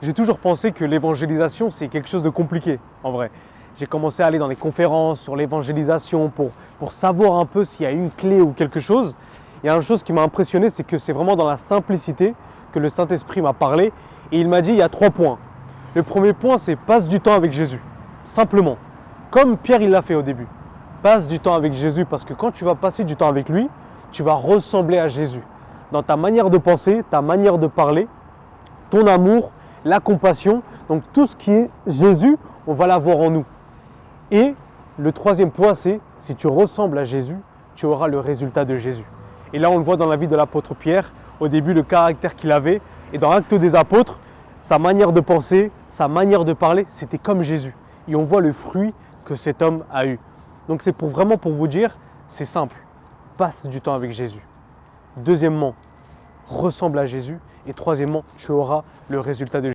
J'ai toujours pensé que l'évangélisation, c'est quelque chose de compliqué, en vrai. J'ai commencé à aller dans des conférences sur l'évangélisation pour savoir un peu s'il y a une clé ou quelque chose. Il y a une chose qui m'a impressionné, c'est que c'est vraiment dans la simplicité que le Saint-Esprit m'a parlé. Et il m'a dit, il y a 3 points. Le premier point, c'est passe du temps avec Jésus. Simplement. Comme Pierre, il l'a fait au début. Passe du temps avec Jésus parce que quand tu vas passer du temps avec lui, tu vas ressembler à Jésus. Dans ta manière de penser, ta manière de parler, ton amour, la compassion. Donc tout ce qui est Jésus, on va l'avoir en nous. Et le troisième point, c'est si tu ressembles à Jésus, tu auras le résultat de Jésus. Et là, on le voit dans la vie de l'apôtre Pierre. Au début, le caractère qu'il avait. Et dans l'Acte des Apôtres, sa manière de penser, sa manière de parler, c'était comme Jésus. Et on voit le fruit que cet homme a eu. Donc c'est vraiment pour vous dire, c'est simple. Passe du temps avec Jésus. Deuxièmement, ressemble à Jésus. Et troisièmement, tu auras le résultat de Jésus.